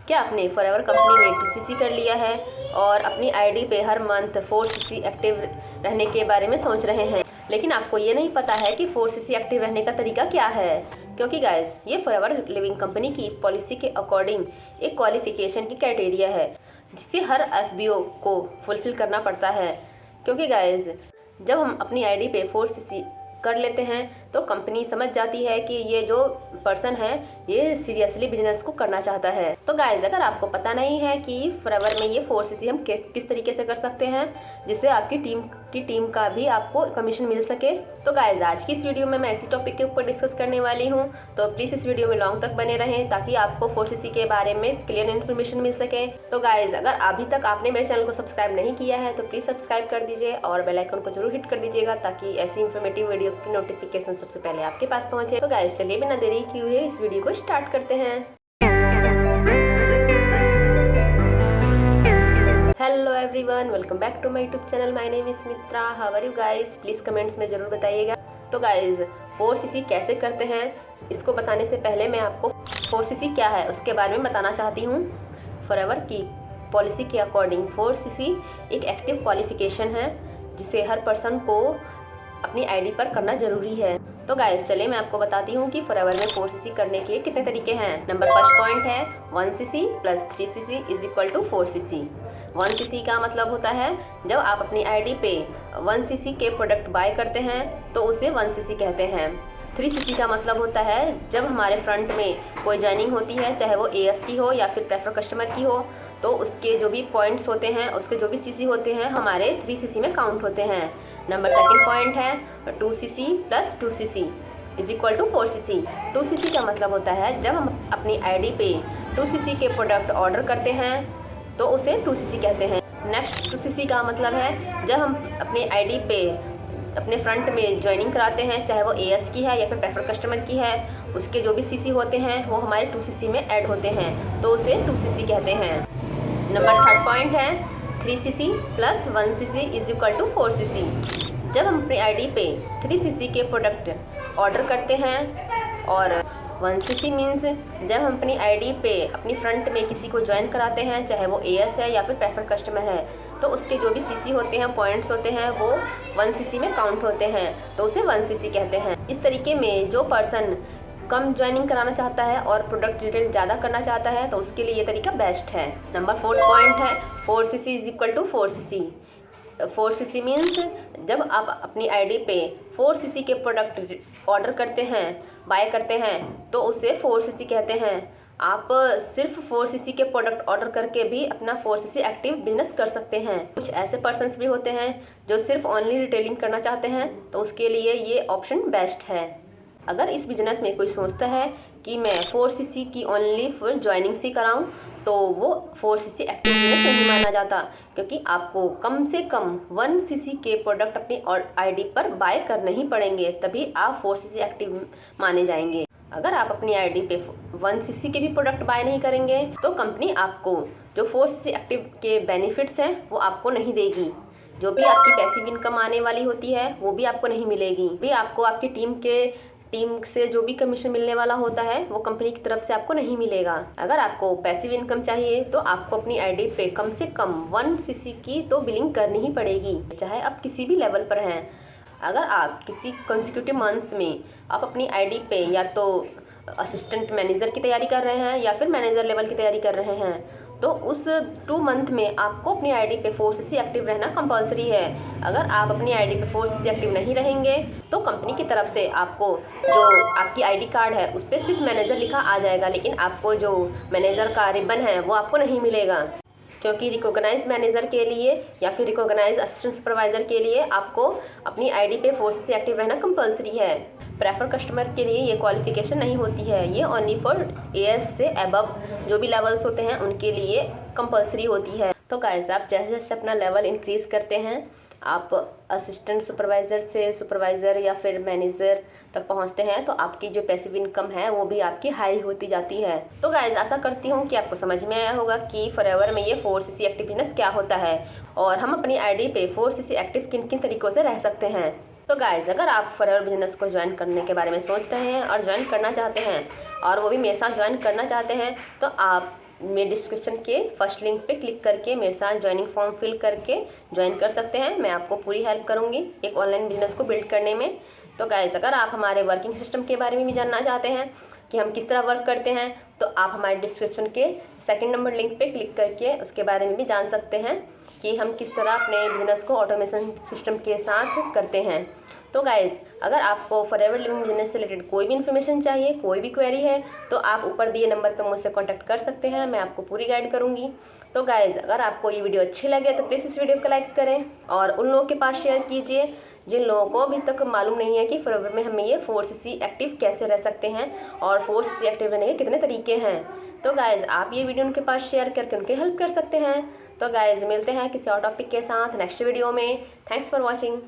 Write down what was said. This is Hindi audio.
क्या आपने फॉरएवर कंपनी में 2cc कर लिया है और अपनी आईडी पे हर मंथ 4cc एक्टिव रहने के बारे में सोच रहे हैं, लेकिन आपको ये नहीं पता है कि 4cc एक्टिव रहने का तरीका क्या है? क्योंकि गाइस, ये फॉरएवर लिविंग कंपनी की पॉलिसी के अकॉर्डिंग एक क्वालिफिकेशन की क्राइटेरिया है जिसे हर एफबीओ को फुलफिल करना पड़ता है। क्योंकि गाइस, जब हम अपनी आईडी पे 4cc कर लेते हैं तो कंपनी समझ जाती है कि ये जो पर्सन है ये सीरियसली बिजनेस को करना चाहता है। तो गाइज, अगर आपको पता नहीं है कि फॉरएवर में ये 4cc हम किस तरीके से कर सकते हैं जिससे आपकी टीम का भी आपको कमीशन मिल सके, तो गाइज आज की इस वीडियो में मैं इसी टॉपिक के ऊपर डिस्कस करने वाली हूँ। तो प्लीज़ इस वीडियो में लॉन्ग तक बने रहें ताकि आपको 4cc के बारे में क्लियर इन्फॉर्मेशन मिल सके। तो गाइज, अगर अभी तक आपने मेरे चैनल को सब्सक्राइब नहीं किया है तो प्लीज़ सब्सक्राइब कर दीजिए और बेल आइकन को जरूर हिट कर दीजिएगा ताकि ऐसी इन्फॉर्मेटिव वीडियो की नोटिफिकेशन सबसे पहले आपके पास पहुंचे। तो गाइस, चलिए बिना देरी किए हुए इस वीडियो को स्टार्ट करते हैं। Hello everyone, welcome back to my YouTube channel. My name is Mitra. How are you guys? Please comments में ज़रूर बताइएगा। तो गाइस, 4cc कैसे करते हैं इसको बताने से पहले मैं आपको 4cc क्या है उसके बारे में बताना चाहती हूँ। फॉरएवर की पॉलिसी के अकॉर्डिंग 4cc एक एक्टिव क्वालिफिकेशन है जिसे हर पर्सन को अपनी आईडी पर करना जरूरी है। तो गाइस, चलिए मैं आपको बताती हूँ कि फॉरएवर में 4cc करने के कितने तरीके हैं। नंबर फर्स्ट पॉइंट है 1cc + 3cc = 4cc। 1cc का मतलब होता है जब आप अपनी आईडी पे 1cc के प्रोडक्ट बाय करते हैं तो उसे 1cc कहते हैं। 3cc का मतलब होता है जब हमारे फ्रंट में कोई ज्वाइनिंग होती है, चाहे वो एएस की हो या फिर प्रेफर कस्टमर की हो, तो उसके जो भी पॉइंट्स होते हैं, उसके जो भी सीसी होते हैं, हमारे 3cc में काउंट होते हैं। नंबर सेकंड पॉइंट है 2cc + 2cc = 4cc। 2cc का मतलब होता है जब हम अपनी आईडी पे 2cc के प्रोडक्ट ऑर्डर करते हैं तो उसे 2cc कहते हैं। नेक्स्ट 2cc का मतलब है जब हम अपनी आईडी पे अपने फ्रंट में ज्वाइनिंग कराते हैं, चाहे वो एएस की है या फिर प्रेफर कस्टमर की है, उसके जो भी सीसी होते हैं वो हमारे 2cc में ऐड होते हैं तो उसे 2cc कहते हैं। नंबर थर्ड पॉइंट है 3cc + 1cc = 4cc। जब हम अपनी आईडी पे 3cc के प्रोडक्ट ऑर्डर करते हैं और 1cc मीन्स जब हम अपनी आईडी पे अपनी फ्रंट में किसी को ज्वाइन कराते हैं, चाहे वो एएस है या फिर प्रेफर कस्टमर है, तो उसके जो भी सीसी होते हैं, पॉइंट्स होते हैं, वो 1cc में काउंट होते हैं तो उसे 1cc कहते हैं। इस तरीके में जो पर्सन कम ज्वाइनिंग कराना चाहता है और प्रोडक्ट डिटेल ज़्यादा करना चाहता है तो उसके लिए ये तरीका बेस्ट है। नंबर फोर्थ पॉइंट है 4cc = 4cc। 4cc मीन्स जब आप अपनी आईडी पे 4cc के प्रोडक्ट ऑर्डर करते हैं, बाय करते हैं, तो उसे 4cc कहते हैं। आप सिर्फ 4cc के प्रोडक्ट ऑर्डर करके भी अपना 4cc एक्टिव बिजनेस कर सकते हैं। कुछ ऐसे पर्सन्स भी होते हैं जो सिर्फ ओनली रिटेलिंग करना चाहते हैं तो उसके लिए ये ऑप्शन बेस्ट है। अगर इस बिजनेस में कोई सोचता है कि मैं 4cc की ओनली फुल ज्वाइनिंग से कराऊं तो वो 4cc एक्टिव बिजनेस नहीं माना जाता, क्योंकि आपको कम से कम 1cc के प्रोडक्ट अपनी आईडी पर बाय करने ही पड़ेंगे, तभी आप 4cc एक्टिव माने जाएंगे। अगर आप अपनी आईडी पे 1cc के भी प्रोडक्ट बाय नहीं करेंगे तो कंपनी आपको जो 4cc एक्टिव के बेनिफिट्स हैं वो आपको नहीं देगी। जो भी आपकी पैसिव इनकम आने वाली होती है वो भी आपको नहीं मिलेगी। भी आपको आपकी टीम से जो भी कमीशन मिलने वाला होता है वो कंपनी की तरफ से आपको नहीं मिलेगा। अगर आपको पैसिव इनकम चाहिए तो आपको अपनी आईडी पे कम से कम 1cc की तो बिलिंग करनी ही पड़ेगी, चाहे आप किसी भी लेवल पर हैं। अगर आप किसी कंसेक्यूटिव मंथ्स में आप अपनी आईडी पे या तो असिस्टेंट मैनेजर की तैयारी कर रहे हैं या फिर मैनेजर लेवल की तैयारी कर रहे हैं तो उस 2 मंथ में आपको अपनी आईडी पे 4cc एक्टिव रहना कंपलसरी है। अगर आप अपनी आईडी पे 4cc एक्टिव नहीं रहेंगे तो कंपनी की तरफ से आपको जो आपकी आईडी कार्ड है उस पर सिर्फ मैनेजर लिखा आ जाएगा, लेकिन आपको जो मैनेजर का रिबन है वो आपको नहीं मिलेगा, क्योंकि रिकॉग्नाइज मैनेजर के लिए या फिर रिकॉग्नाइज असिस्टेंट सुपरवाइजर के लिए आपको अपनी आईडी पे 4cc एक्टिव रहना कंपलसरी है। प्रेफर कस्टमर के लिए ये क्वालिफिकेशन नहीं होती है, ये ओनली फॉर एएस से अबव जो भी लेवल्स होते हैं उनके लिए कंपलसरी होती है। तो गाइस, आप जैसे जैसे अपना लेवल इंक्रीज करते हैं, आप असिस्टेंट सुपरवाइज़र से सुपरवाइज़र या फिर मैनेजर तक पहुंचते हैं तो आपकी जो पैसिव इनकम है वो भी आपकी हाई होती जाती है। तो गाइस, आशा करती हूँ कि आपको समझ में आया होगा कि फॉरएवर में ये 4cc एक्टिव बिजनेस क्या होता है और हम अपनी आईडी पे 4cc एक्टिव किन किन तरीकों से रह सकते हैं। तो गाइस, अगर आप फॉरएवर बिजनेस को ज्वाइन करने के बारे में सोच रहे हैं और ज्वाइन करना चाहते हैं और वो भी मेरे साथ ज्वाइन करना चाहते हैं तो आप मेरे डिस्क्रिप्शन के फर्स्ट लिंक पे क्लिक करके मेरे साथ ज्वाइनिंग फॉर्म फिल करके ज्वाइन कर सकते हैं। मैं आपको पूरी हेल्प करूँगी एक ऑनलाइन बिजनेस को बिल्ड करने में। तो गाइस, अगर आप हमारे वर्किंग सिस्टम के बारे में भी जानना चाहते हैं कि हम किस तरह वर्क करते हैं, तो आप हमारे डिस्क्रिप्शन के सेकंड नंबर लिंक पे क्लिक करके उसके बारे में भी जान सकते हैं कि हम किस तरह अपने बिजनेस को ऑटोमेशन सिस्टम के साथ करते हैं। तो गाइज़, अगर आपको फॉरएवर लिविंग बिजनेस से रिलेटेड कोई भी इन्फॉर्मेशन चाहिए, कोई भी क्वेरी है, तो आप ऊपर दिए नंबर पर मुझसे कॉन्टैक्ट कर सकते हैं। मैं आपको पूरी गाइड करूँगी। तो गाइज़, अगर आपको ये वीडियो अच्छी लगे तो प्लीज़ इस वीडियो को लाइक करें और उन लोगों के पास शेयर कीजिए जिन लोगों को अभी तक मालूम नहीं है कि फॉरएवर में हमें ये 4cc एक्टिव कैसे रह सकते हैं और 4cc एक्टिव रहने के कितने तरीके हैं। तो गाइज़, आप ये वीडियो उनके पास शेयर करके उनकी हेल्प कर सकते हैं। तो गाइज़, मिलते हैं किसी और टॉपिक के साथ नेक्स्ट वीडियो में। Thanks for watching.